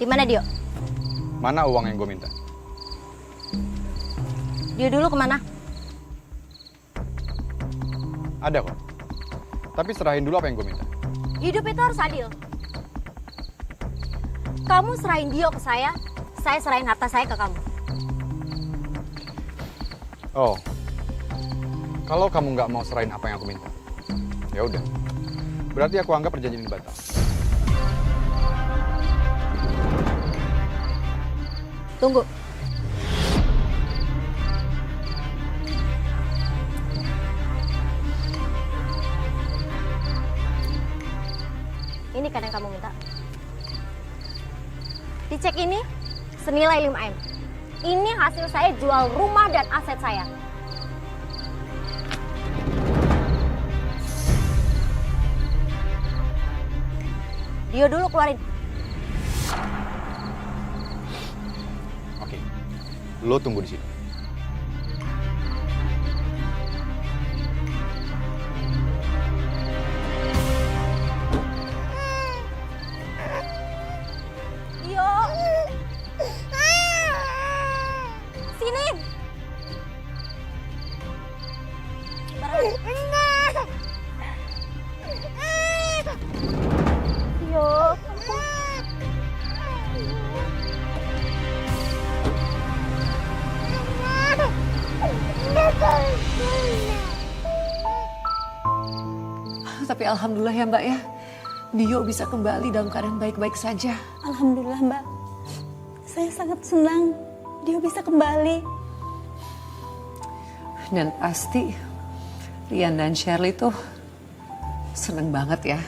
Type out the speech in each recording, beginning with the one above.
Gimana Dio? Mana uang yang gue minta? Dio dulu kemana? Ada kok. Tapi serahin dulu apa yang gue minta. Hidup itu harus adil. Kamu serahin Dio ke saya serahin harta saya ke kamu. Oh, kalau kamu nggak mau serahin apa yang aku minta, ya udah. Berarti aku anggap perjanjian ini batal. Tunggu. Ini kan yang kamu minta. Di cek ini senilai 5M. Ini hasil saya jual rumah dan aset saya. Dio dulu keluarin. Oke, lo tunggu di sini. Dio. Sini. Dio. Tapi alhamdulillah ya Mbak ya, Dio bisa kembali dalam keadaan baik-baik saja. Alhamdulillah Mbak, saya sangat senang Dio bisa kembali. Dan pasti Rian dan Shirley tuh seneng banget ya.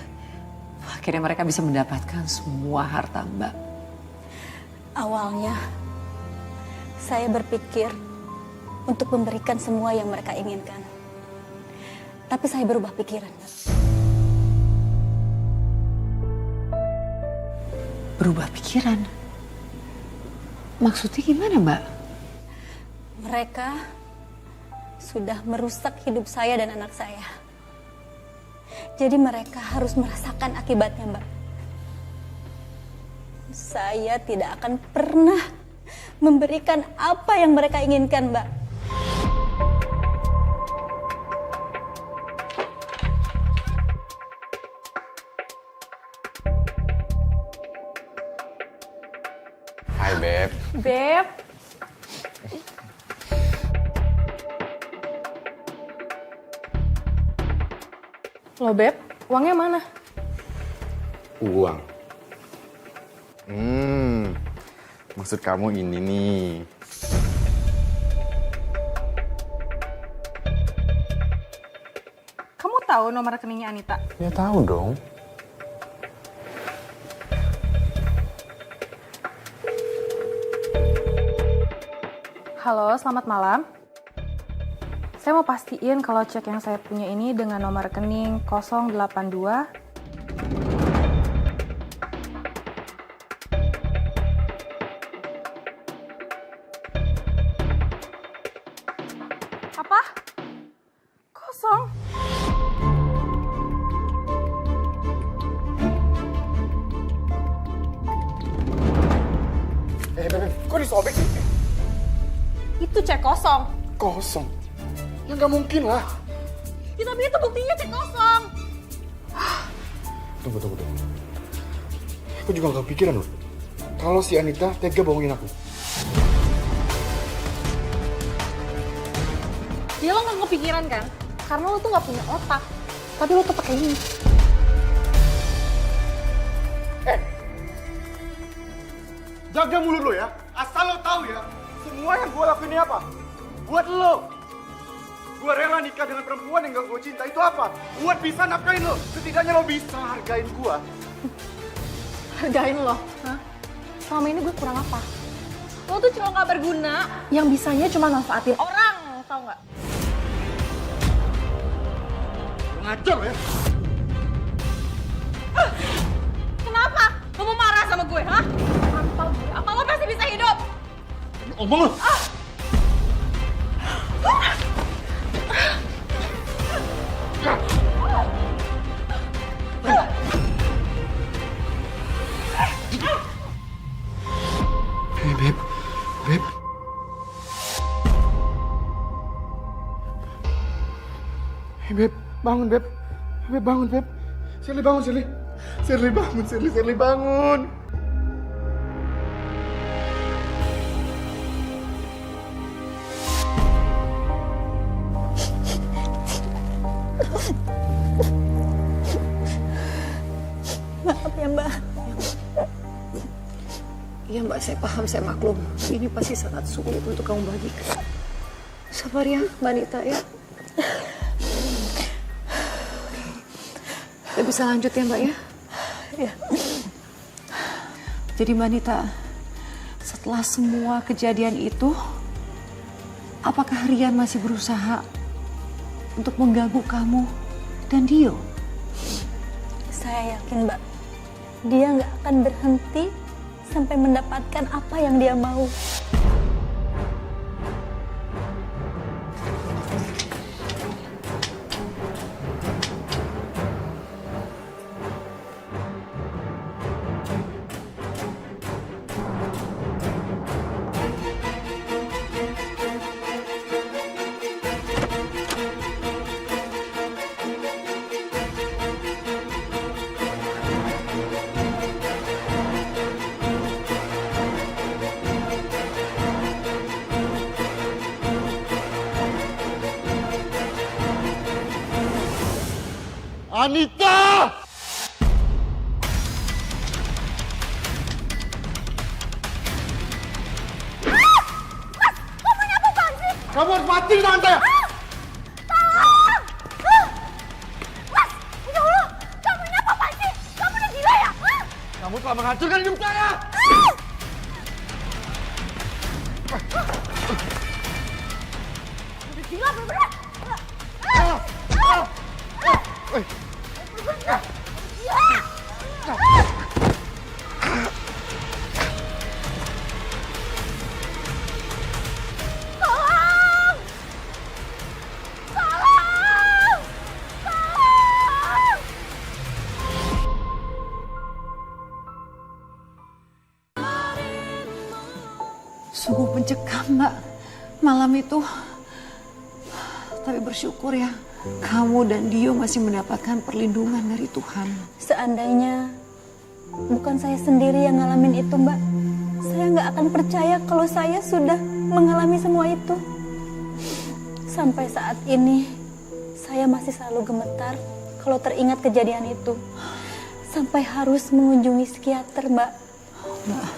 Akhirnya mereka bisa mendapatkan semua harta Mbak. Awalnya saya berpikir untuk memberikan semua yang mereka inginkan. Tapi saya berubah pikiran. Berubah pikiran? Maksudnya gimana Mbak? Mereka sudah merusak hidup saya dan anak saya. Jadi mereka harus merasakan akibatnya, Mbak. Saya tidak akan pernah memberikan apa yang mereka inginkan, Mbak. Hai Beb. Beb. Loh Beb, uangnya mana? Uang. Maksud kamu ini nih. Kamu tahu nomor rekeningnya Anita? Ya tahu dong. Halo, selamat malam. Saya mau pastiin kalau cek yang saya punya ini dengan nomor rekening 082. Apa? Kosong? Beb, kok disobek sih? Itu cek kosong. Kosong. Ya nggak mungkin lah. Ya, tapi itu buktinya cek kosong. Tunggu. Aku juga nggak pikiran loh. Kalau si Anita tega bohongin aku. Ya lo nggak kepikiran kan? Karena lo tuh nggak punya otak. Tapi lo tuh pakai ini. Jaga mulut lo ya. Asal lo tahu ya. Semua yang gue lakuin ini apa? Buat lo. Gue rela nikah dengan perempuan yang gak gue cinta. Itu apa? Buat bisa nafkain lo. Setidaknya lo bisa hargain gue. Hargain lo, hah? Selama ini gue kurang apa? Lo tuh cuma gak berguna, yang bisanya cuma manfaatin orang, tau gak? Ngajar lo ya. Kenapa? Lo mau marah sama gue, hah? Apa lo pasti bisa hidup? Omong lo. Beb, bangun, Beb. Beb, bangun, Beb. Shirley, bangun, Shirley. Shirley, bangun, Shirley. Shirley, bangun. Maaf ya Mbak. Iya Mbak, saya paham, saya maklum. Ini pasti sangat sulit untuk kamu bagikan. Sabar ya Mbak Nita ya. Kita bisa lanjut ya Mbak ya? Ya. Jadi Mbak Nita, setelah semua kejadian itu, apakah Rian masih berusaha untuk mengganggu kamu dan Dio? Saya yakin Mbak, dia nggak akan berhenti sampai mendapatkan apa yang dia mau. Anita! Kamu harus mati di tangan saya! Kamu telah menghancurkan hidup saya! Gila bener-bener. Sungguh mencekam Mbak malam itu. Tapi bersyukur ya, kamu dan Dio masih mendapatkan perlindungan dari Tuhan. Seandainya bukan saya sendiri yang ngalamin itu Mbak, saya nggak akan percaya kalau saya sudah mengalami semua itu. Sampai saat ini, saya masih selalu gemetar kalau teringat kejadian itu. Sampai harus mengunjungi psikiater Mbak. Mbak,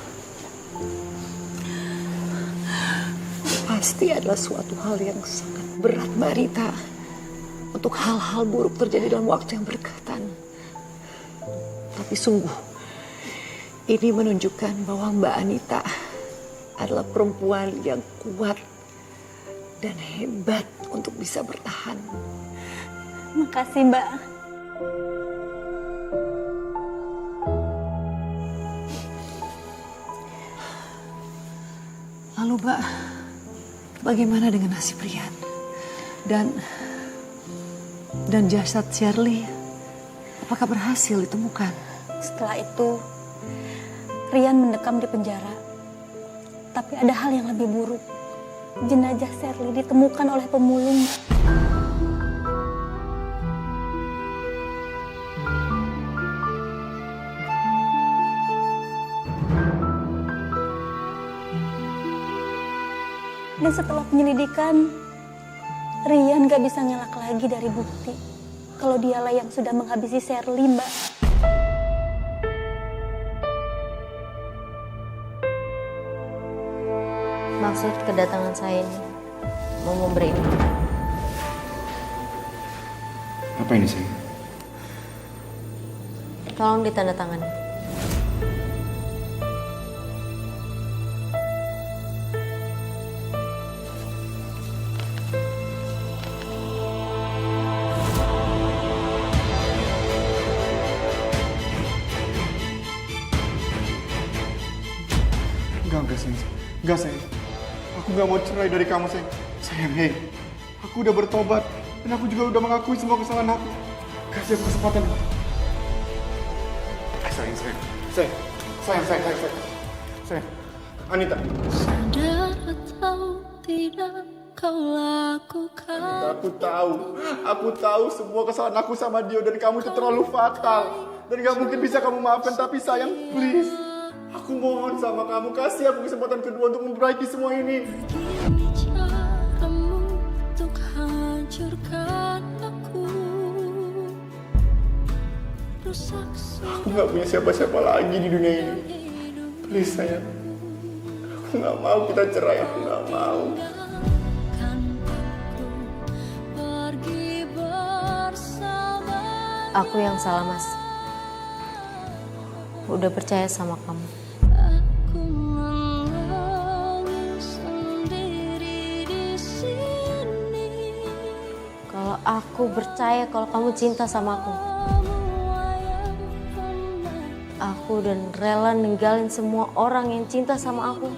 pasti adalah suatu hal yang sangat berat Mbak Rita untuk hal-hal buruk terjadi dalam waktu yang berdekatan. Tapi sungguh, ini menunjukkan bahwa Mbak Anita adalah perempuan yang kuat dan hebat untuk bisa bertahan. Makasih Mbak. Lalu Mbak, bagaimana dengan nasib Rian? Dan jasad Shirley, apakah berhasil ditemukan? Setelah itu, Rian mendekam di penjara. Tapi ada hal yang lebih buruk. Jenazah Shirley ditemukan oleh pemulung. Dan setelah penyelidikan, Rian gak bisa ngelak lagi dari bukti kalau dialah yang sudah menghabisi Shirley, Mbak. Maksud kedatangan saya ini mau memberi ini. Apa ini sih? Tolong ditandatangani. Enggak sayang. Enggak sayang. Aku nggak mau cerai dari kamu sayang. Sayang, hei. Aku udah bertobat. Dan aku juga udah mengakui semua kesalahan aku. Kasih aku kesempatan. Sayang. Anita. Sadar atau tidak, kau lakukan. Aku tahu semua kesalahan aku sama Dio dan kamu itu terlalu fatal. Dan gak mungkin bisa kamu maafkan, tapi sayang, please. Aku mohon sama kamu, kasih aku kesempatan kedua untuk memperbaiki semua ini. Begini caramu untuk hancurkan aku. Rusak Aku gak punya siapa-siapa lagi di dunia ini. Please sayang. Aku gak mau kita cerai, aku gak mau. kan aku pergi bersama. Aku yang salah, Mas. Udah percaya sama kamu. Aku menangis sendiri di sini. Kalau aku percaya kalau kamu cinta sama aku. Aku dan rela ninggalin semua orang yang cinta sama aku.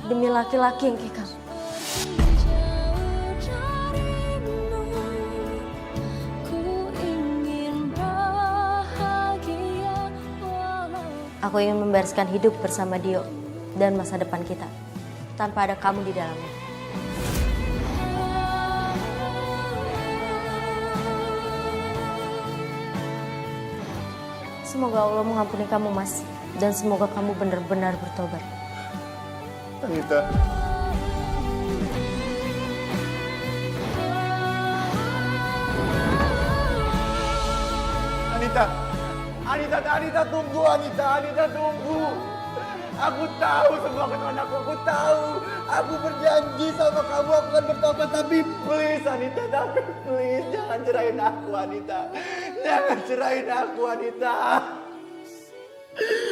Demi laki-laki yang kayak kamu. Aku ingin membereskan hidup bersama Dio dan masa depan kita tanpa ada kamu di dalamnya. Semoga Allah mengampuni kamu, Mas, dan semoga kamu benar-benar bertobat. Anita. Anita tunggu, Anita tunggu. Aku tahu semua kesalahan aku tahu. Aku berjanji sama kamu aku akan bertobat, tapi please Anita, jangan cerain aku Anita. Jangan cerain aku Anita.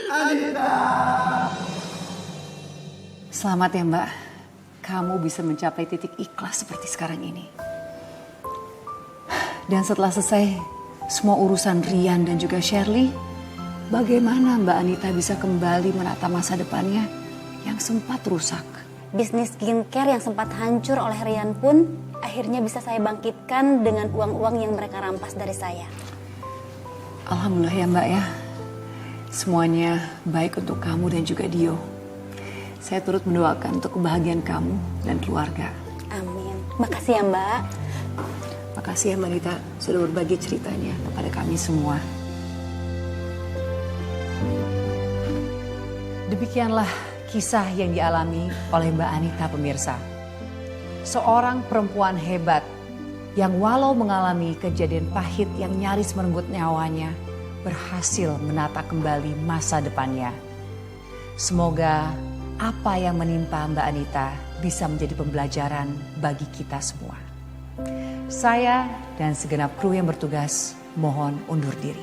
Anita. Selamat ya Mbak, kamu bisa mencapai titik ikhlas seperti sekarang ini. Dan setelah selesai semua urusan Rian dan juga Shirley, bagaimana Mbak Anita bisa kembali menata masa depannya yang sempat rusak? Bisnis skincare yang sempat hancur oleh Rian pun akhirnya bisa saya bangkitkan dengan uang-uang yang mereka rampas dari saya. Alhamdulillah ya Mbak ya. Semuanya baik untuk kamu dan juga Dio. Saya turut mendoakan untuk kebahagiaan kamu dan keluarga. Amin. Makasih ya Mbak. Makasih ya Mbak Anita sudah berbagi ceritanya kepada kami semua. Demikianlah kisah yang dialami oleh Mbak Anita pemirsa. Seorang perempuan hebat yang walau mengalami kejadian pahit yang nyaris merenggut nyawanya, berhasil menata kembali masa depannya. Semoga apa yang menimpa Mbak Anita bisa menjadi pembelajaran bagi kita semua. Saya dan segenap kru yang bertugas mohon undur diri.